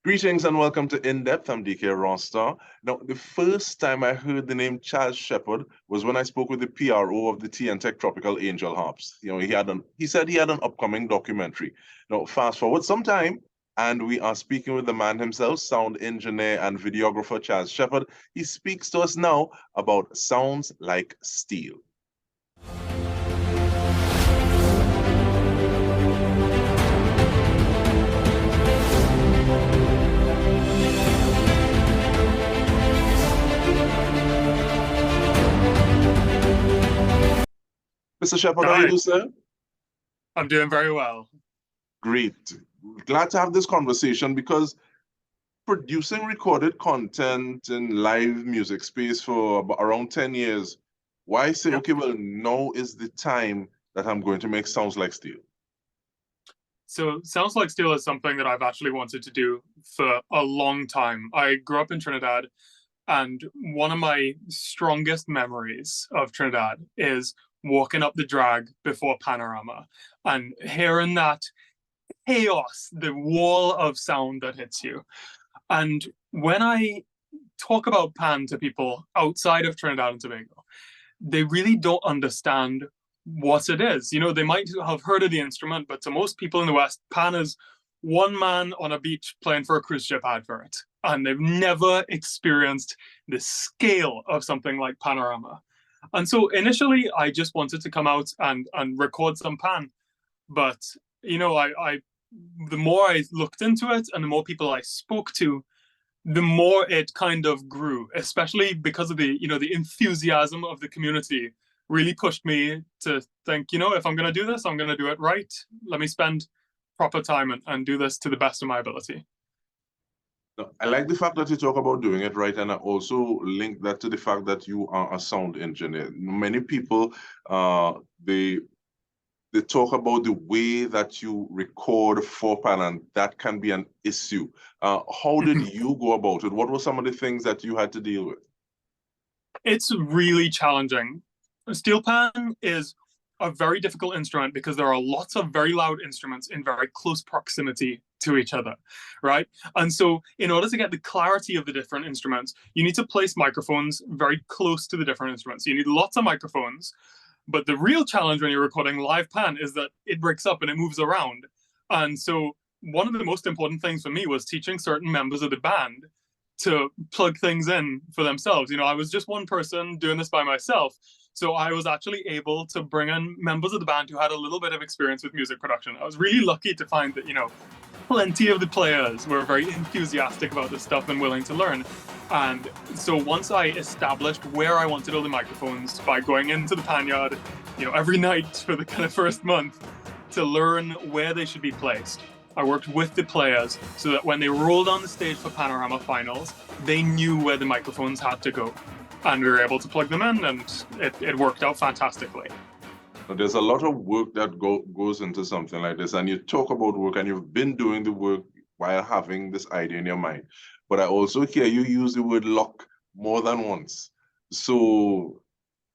Greetings and welcome to In Depth. I'm Dike Rostant. Now, the first time I heard the name Chas Sheppard was when I spoke with the PRO of the T&T Tropical Angel Harps. He said he had an upcoming documentary. Now, fast forward some time, and we are speaking with the man himself, sound engineer and videographer Chas Sheppard. He speaks to us now about sounds like steel. Mr. Sheppard, how are you doing, sir? I'm doing very well. Great. Glad to have this conversation because producing recorded content in live music space for around 10 years, why say, okay, well, now is the time that I'm going to make Sounds Like Steel? So Sounds Like Steel is something that I've actually wanted to do for a long time. I grew up in Trinidad, and one of my strongest memories of Trinidad is walking up the drag before Panorama and hearing that chaos, the wall of sound that hits you. And when I talk about Pan to people outside of Trinidad and Tobago, they really don't understand what it is. You know, they might have heard of the instrument, but to most people in the West, Pan is one man on a beach playing for a cruise ship advert. And they've never experienced the scale of something like Panorama. And so initially, I just wanted to come out and record some Pan. But, you know, the more I looked into it and the more people I spoke to, the more it kind of grew, especially because of the enthusiasm of the community really pushed me to think, you know, if I'm going to do this, I'm going to do it right. Let me spend proper time and do this to the best of my ability. I like the fact that you talk about doing it right, and I also link that to the fact that you are a sound engineer. Many people, they talk about the way that you record for Pan, and that can be an issue. How did you go about it? What were some of the things that you had to deal with? It's really challenging. Steel pan is a very difficult instrument because there are lots of very loud instruments in very close proximity to each other, right? And so in order to get the clarity of the different instruments, you need to place microphones very close to the different instruments. You need lots of microphones, but the real challenge when you're recording live pan is that it breaks up and it moves around. And so one of the most important things for me was teaching certain members of the band to plug things in for themselves. You know, I was just one person doing this by myself. So I was actually able to bring in members of the band who had a little bit of experience with music production. I was really lucky to find that, you know, plenty of the players were very enthusiastic about this stuff and willing to learn. And so once I established where I wanted all the microphones by going into the panyard, you know, every night for the kind of first month to learn where they should be placed, I worked with the players so that when they rolled on the stage for Panorama Finals, they knew where the microphones had to go. And we were able to plug them in, and it worked out fantastically. There's a lot of work that goes into something like this, and you talk about work, and you've been doing the work while having this idea in your mind. But I also hear you use the word luck more than once. So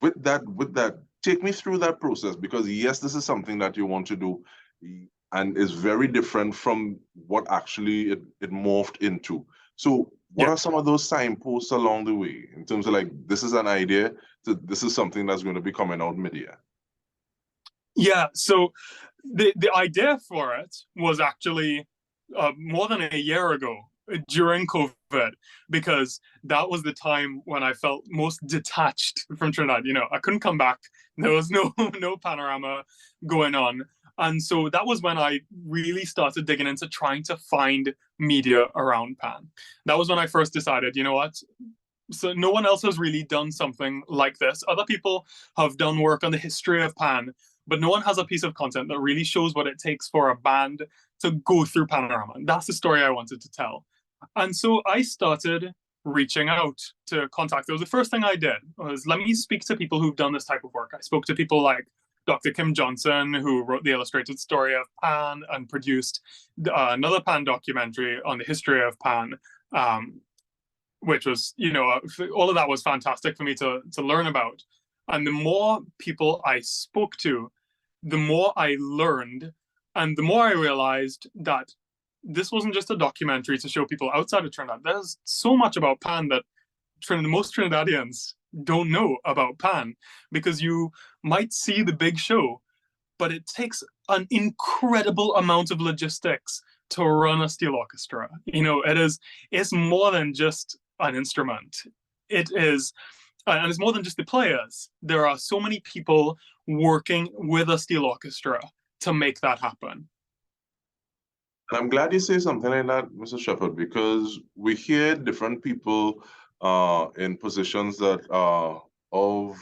with that, take me through that process, because yes, this is something that you want to do, and is very different from what actually it morphed into. So what are some of those signposts along the way in terms of like, this is an idea, this is something that's going to be coming out mid-year? Yeah, so the idea for it was actually more than a year ago during COVID, because that was the time when I felt most detached from Trinidad. You know, I couldn't come back. There was no panorama going on. And so that was when I really started digging into trying to find media around Pan. That was when I first decided, you know what? So no one else has really done something like this. Other people have done work on the history of Pan, but no one has a piece of content that really shows what it takes for a band to go through Panorama. And that's the story I wanted to tell. And so I started reaching out to contact. It was the first thing I did was, let me speak to people who've done this type of work. I spoke to people like Dr. Kim Johnson, who wrote the illustrated story of Pan and produced another Pan documentary on the history of Pan, which was, you know, all of that was fantastic for me to learn about. And the more people I spoke to, the more I learned, and the more I realized that this wasn't just a documentary to show people outside of Trinidad. There's so much about Pan that most Trinidadians don't know about Pan, because you might see the big show, but it takes an incredible amount of logistics to run a steel orchestra. It's more than just an instrument. It is, and it's more than just the players. There are so many people working with a steel orchestra to make that happen. And I'm glad you say something like that, Mr. Sheppard, because we hear different people in positions that are of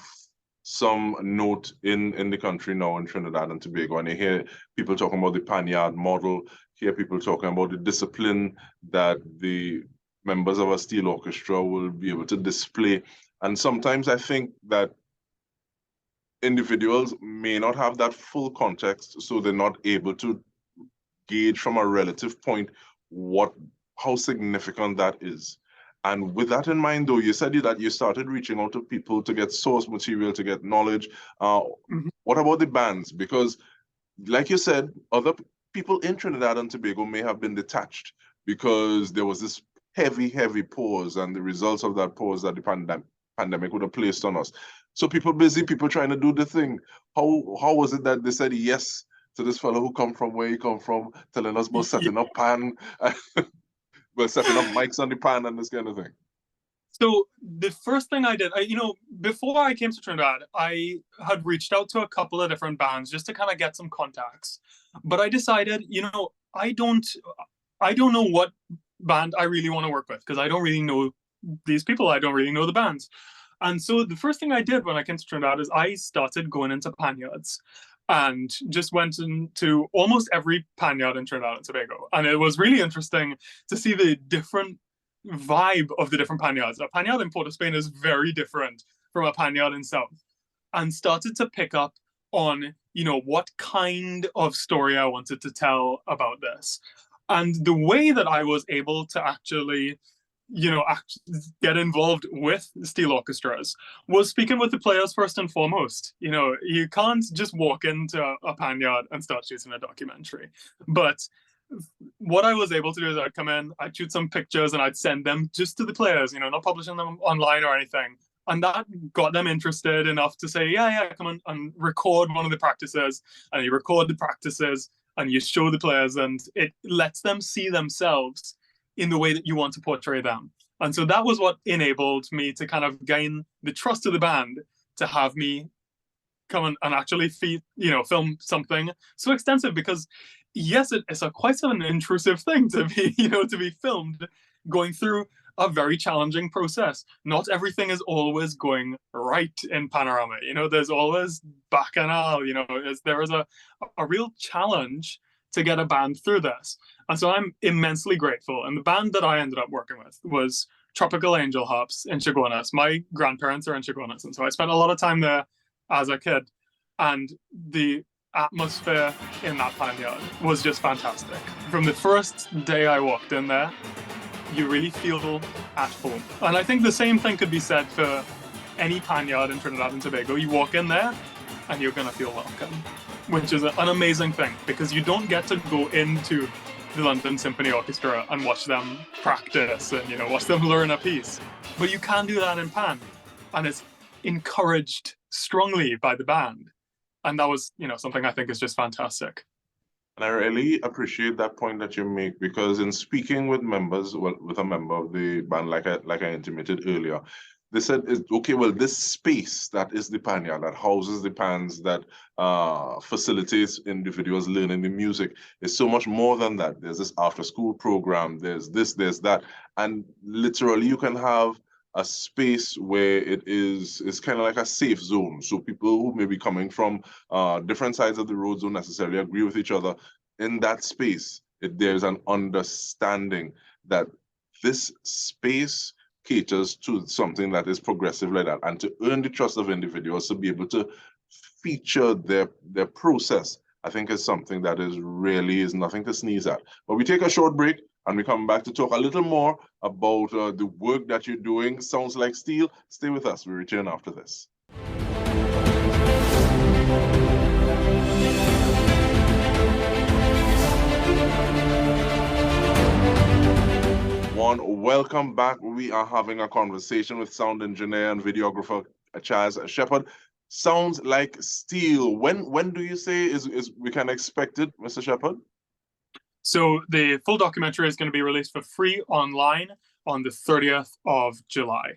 some note in the country now in Trinidad and Tobago, and you hear people talking about the panyard model, hear people talking about the discipline that the members of a steel orchestra will be able to display. And sometimes I think that individuals may not have that full context, so they're not able to gauge from a relative point how significant that is. And with that in mind, though, you said that you started reaching out to people to get source material, to get knowledge. What about the bands? Because, like you said, other people in Trinidad and Tobago may have been detached because there was this heavy, heavy pause, and the results of that pause that the pandemic would have placed on us. So people busy, people trying to do the thing. How was it that they said yes to this fellow who come from where he come from, telling us about setting up Pan? Well, setting up mics on the Pan and this kind of thing. So the first thing I did, before I came to Trinidad, I had reached out to a couple of different bands just to kind of get some contacts. But I decided, I don't know what band I really want to work with, because I don't really know these people. I don't really know the bands. And so the first thing I did when I came to Trinidad is I started going into panyards, and just went into almost every panyard in Trinidad and Tobago. And it was really interesting to see the different vibe of the different panyards. A panyard in Port of Spain is very different from a panyard in South. And started to pick up on, what kind of story I wanted to tell about this. And the way that I was able to actually get involved with steel orchestras was speaking with the players first and foremost. You can't just walk into a panyard and start shooting a documentary. But what I was able to do is I'd come in, I'd shoot some pictures, and I'd send them just to the players, not publishing them online or anything. And that got them interested enough to say, yeah, come on and record one of the practices. And you record the practices and you show the players, and it lets them see themselves in the way that you want to portray them. And so that was what enabled me to kind of gain the trust of the band to have me come and actually film something so extensive, because yes, it's quite an intrusive thing to be, to be filmed going through a very challenging process. Not everything is always going right in Panorama. There's always bacchanal, there is a real challenge to get a band through this. And so I'm immensely grateful. And the band that I ended up working with was Tropical Angel Harps in Chaguanas. My grandparents are in Chaguanas, and so I spent a lot of time there as a kid. And the atmosphere in that panyard was just fantastic. From the first day I walked in there, you really feel at home. And I think the same thing could be said for any panyard in Trinidad and Tobago. You walk in there and you're gonna feel welcome, which is an amazing thing, because you don't get to go into the London Symphony Orchestra and watch them practice and watch them learn a piece. But you can do that in Pan, and it's encouraged strongly by the band. And that was, something I think is just fantastic. And I really appreciate that point that you make, because in speaking with members, with a member of the band, like I intimated earlier, they said, okay, well, this space that is the panyard, that houses the pans, that facilitates individuals learning the music, is so much more than that. There's this after-school program, there's this, there's that. And literally, you can have a space where it's kind of like a safe zone. So people who may be coming from different sides of the road don't necessarily agree with each other. In that space, there's an understanding that this space caters to something that is progressive like that, and to earn the trust of individuals to be able to feature their process, I think is something that is nothing to sneeze at. But we take a short break and we come back to talk a little more about the work that you're doing. Sounds like steel. Stay with us. We return after this. everyone. Welcome back. We are having a conversation with sound engineer and videographer Chas Sheppard. Sounds like steel. When do you say is we can expect it, Mr. Sheppard? So the full documentary is going to be released for free online on the 30th of July.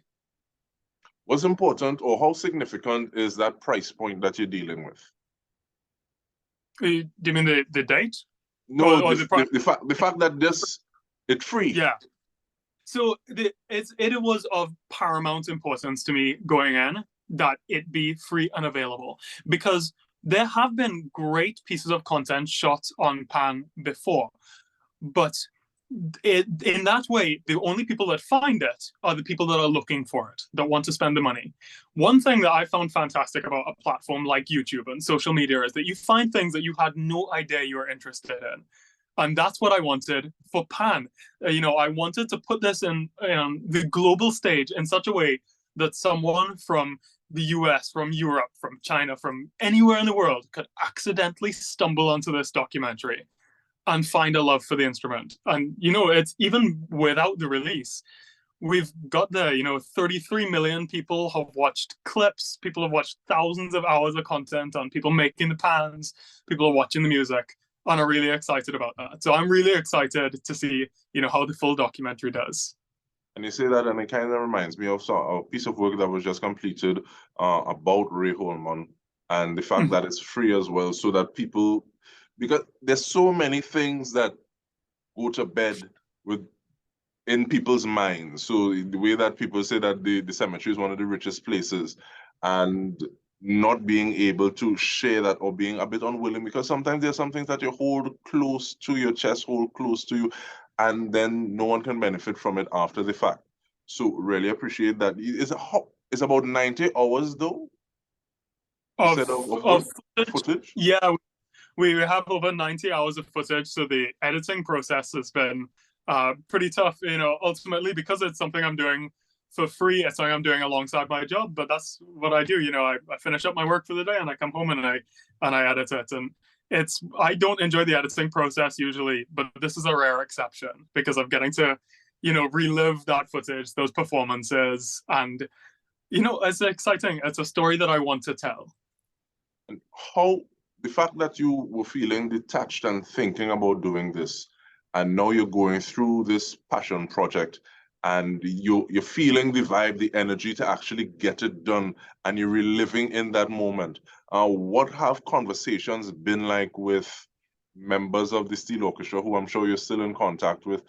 What's important or how significant is that price point that you're dealing with? Do you mean the date? No, Or the fact that it's free. Yeah. So it was of paramount importance to me going in that it be free and available, because there have been great pieces of content shot on Pan before, but in that way, the only people that find it are the people that are looking for it, that want to spend the money. One thing that I found fantastic about a platform like YouTube and social media is that you find things that you had no idea you were interested in. And that's what I wanted for Pan. I wanted to put this in the global stage in such a way that someone from the US, from Europe, from China, from anywhere in the world could accidentally stumble onto this documentary and find a love for the instrument. And, it's even without the release, we've got 33 million people have watched clips, people have watched thousands of hours of content on people making the pans, people are watching the music, and are really excited about that. So I'm really excited to see, how the full documentary does. And you say that, and it kind of reminds me of a piece of work that was just completed about Ray Holman, and the fact that it's free as well, so that people, because there's so many things that go to bed in people's minds. So the way that people say that the cemetery is one of the richest places, and not being able to share that, or being a bit unwilling, because sometimes there's some things that you hold close to your chest, hold close to you, and then no one can benefit from it after the fact. So really appreciate that. It's about 90 hours though? Of footage? Yeah, we have over 90 hours of footage, so the editing process has been pretty tough, ultimately, because it's something I'm doing for free. It's something I'm doing alongside my job, but that's what I do. I finish up my work for the day and I come home and I edit it. And I don't enjoy the editing process usually, but this is a rare exception because I'm getting to, relive that footage, those performances, and it's exciting. It's a story that I want to tell. And the fact that you were feeling detached and thinking about doing this, and now you're going through this passion project, and you're feeling the vibe, the energy to actually get it done, and you're reliving in that moment. What have conversations been like with members of the Steel Orchestra, who I'm sure you're still in contact with?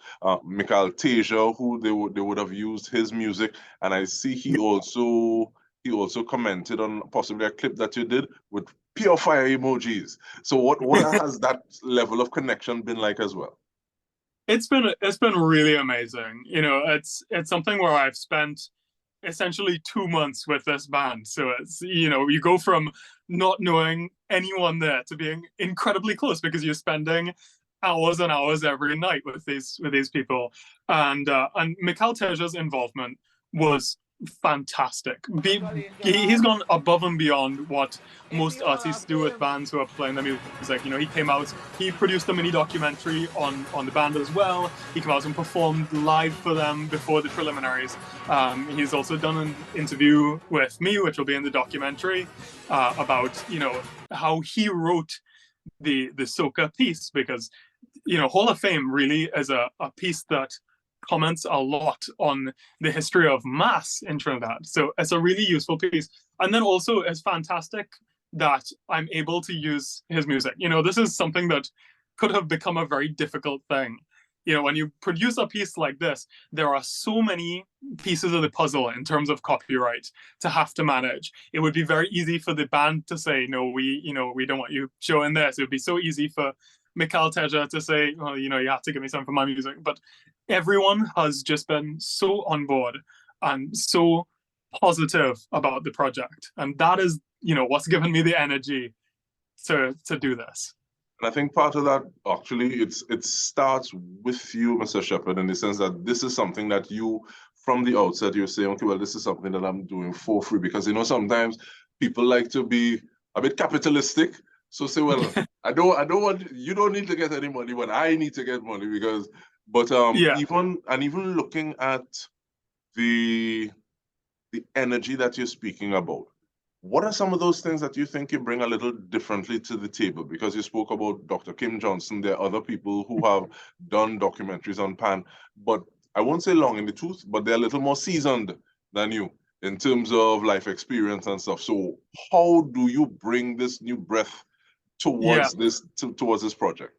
Mikhail Teja, who they would have used his music, and I see he also commented on possibly a clip that you did with pure fire emojis. So what has that level of connection been like as well? It's been really amazing. It's something where I've spent essentially 2 months with this band. So it's, you go from not knowing anyone there to being incredibly close because you're spending hours and hours every night with these people. And Mikhail Teja's involvement was fantastic. He's gone above and beyond what most artists do with bands who are playing their music. He came out, he produced a mini documentary on the band as well. He came out and performed live for them before the preliminaries. He's also done an interview with me, which will be in the documentary, about how he wrote the soca piece, because Hall of Fame really is a piece that comments a lot on the history of mass in Trinidad. So it's a really useful piece. And then also it's fantastic that I'm able to use his music. This is something that could have become a very difficult thing. When you produce a piece like this, there are so many pieces of the puzzle in terms of copyright to have to manage. It would be very easy for the band to say, no, we don't want you showing this. It would be so easy for Mikhail Teja to say, well, you have to give me some for my music. But everyone has just been so on board and so positive about the project. And that is, what's given me the energy to do this. And I think part of that, actually, it starts with you, Mr. Sheppard, in the sense that this is something that you, from the outset, you're saying, okay, well, this is something that I'm doing for free. Because, sometimes people like to be a bit capitalistic. So say, well, I don't want, you don't need to get any money, but I need to get money because But Yeah. even looking at the energy that you're speaking about, what are some of those things that you think you bring a little differently to the table? Because you spoke about Dr. Kim Johnson, there are other people who have done documentaries on Pan, but I won't say long in the tooth, but they're a little more seasoned than you in terms of life experience and stuff. So how do you bring this new breath Yeah. towards this project?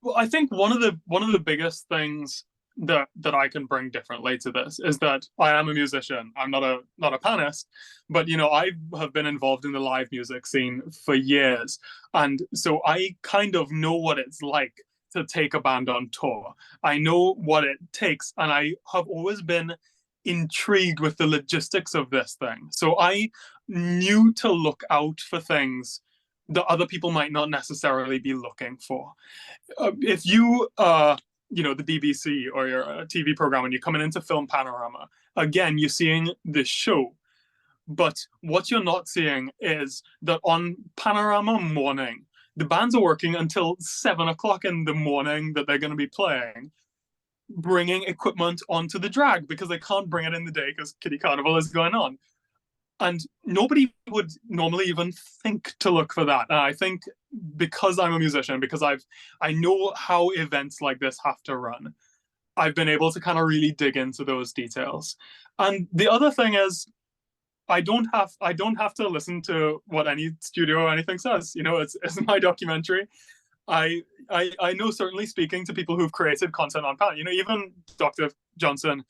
Well, I think one of the biggest things that I can bring differently to this is that I am a musician. I'm not a panist, but I have been involved in the live music scene for years, and so I kind of know what it's like to take a band on tour. I know what it takes, and I have always been intrigued with the logistics of this thing. So I knew to look out for things that other people might not necessarily be looking for. If you the BBC or you're a TV program and you're coming into Film Panorama, again, you're seeing this show. But what you're not seeing is that on Panorama morning, the bands are working until 7 o'clock in the morning that they're going to be playing, bringing equipment onto the drag because they can't bring it in the day because Kiddie Carnival is going on. And nobody would normally even think to look for that. And I think because I'm a musician, because I know how events like this have to run, I've been able to kind of really dig into those details. And the other thing is, I don't have to listen to what any studio or anything says. It's my documentary. I know, certainly speaking to people who've created content on Pan, even Dr. Johnson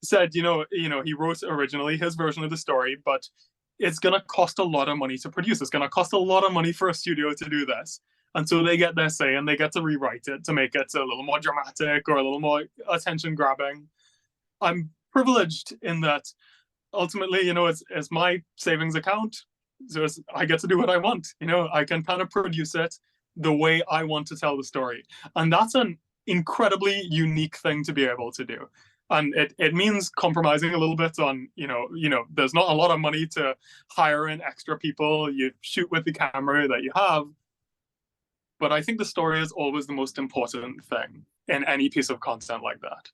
said, he wrote originally his version of the story, but it's going to cost a lot of money to produce. It's going to cost a lot of money for a studio to do this. And so they get their say and they get to rewrite it to make it a little more dramatic or a little more attention grabbing. I'm privileged in that ultimately, it's my savings account. So I get to do what I want. I can kind of produce it the way I want to tell the story. And that's an incredibly unique thing to be able to do. And it means compromising a little bit on, there's not a lot of money to hire in extra people. You shoot with the camera that you have. But I think the story is always the most important thing in any piece of content like that.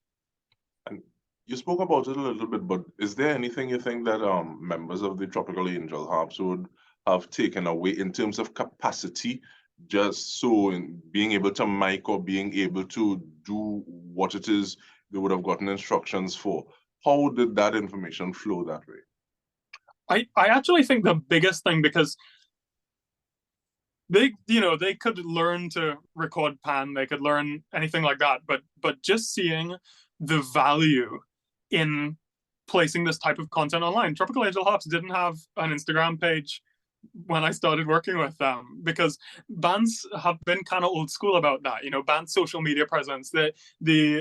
And you spoke about it a little bit, but is there anything you think that members of the Tropical Angel Harps would have taken away in terms of capacity, just so in being able to mic or being able to do what it is they would have gotten instructions for? How did that information flow that way? I actually think the biggest thing, because they could learn to record Pan, they could learn anything like that, but just seeing the value in placing this type of content online. Tropical Angel Harps didn't have an Instagram page when I started working with them, because bands have been kind of old school about that. Band social media presence. The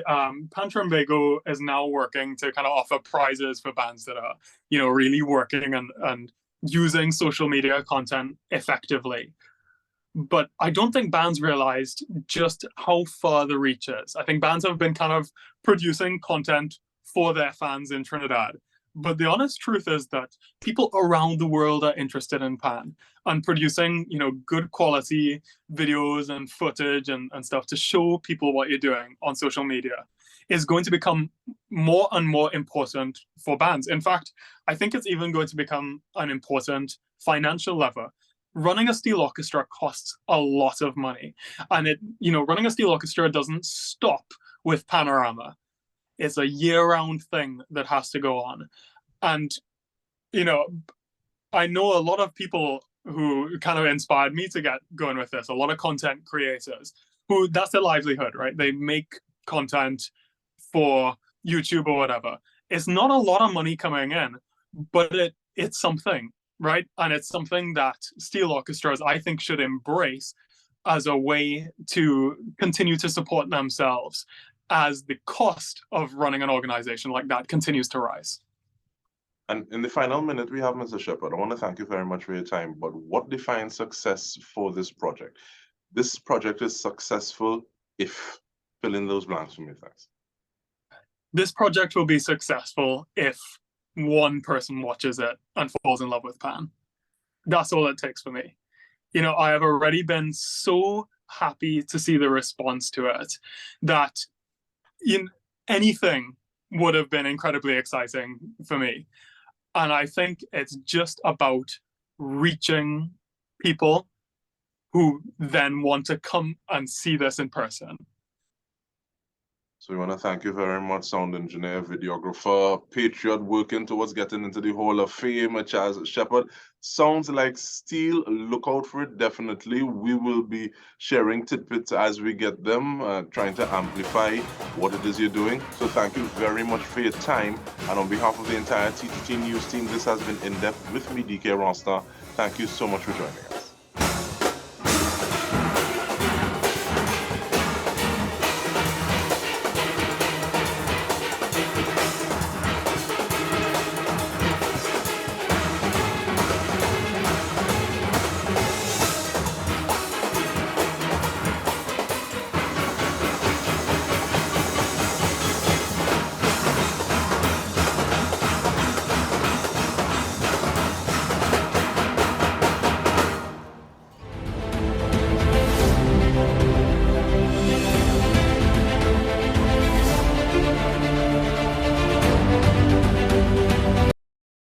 Pan Trimbago is now working to kind of offer prizes for bands that are really working and using social media content effectively. But I don't think bands realized just how far the reach is. I think bands have been kind of producing content for their fans in Trinidad. But the honest truth is that people around the world are interested in Pan and producing, good quality videos and footage and stuff to show people what you're doing on social media is going to become more and more important for bands. In fact, I think it's even going to become an important financial lever. Running a steel orchestra costs a lot of money. And running a steel orchestra doesn't stop with Panorama. It's a year-round thing that has to go on. And, I know a lot of people who kind of inspired me to get going with this, a lot of content creators who that's their livelihood, right? They make content for YouTube or whatever. It's not a lot of money coming in, but it's something, right? And it's something that steel orchestras, I think, should embrace as a way to continue to support themselves as the cost of running an organization like that continues to rise. And in the final minute we have, Mr. Sheppard, I want to thank you very much for your time, but what defines success for this project? This project is successful if, fill in those blanks for me, thanks. This project will be successful if one person watches it and falls in love with Pan. That's all it takes for me. I have already been so happy to see the response to it that anything would have been incredibly exciting for me. And I think it's just about reaching people who then want to come and see this in person. So we want to thank you very much, sound engineer, videographer, patriot, working towards getting into the Hall of Fame, Chas Sheppard. Sounds like steel. Look out for it, definitely. We will be sharing tidbits as we get them, trying to amplify what it is you're doing. So thank you very much for your time. And on behalf of the entire TTT News team, this has been In Depth with me, Dike Rostant. Thank you so much for joining us.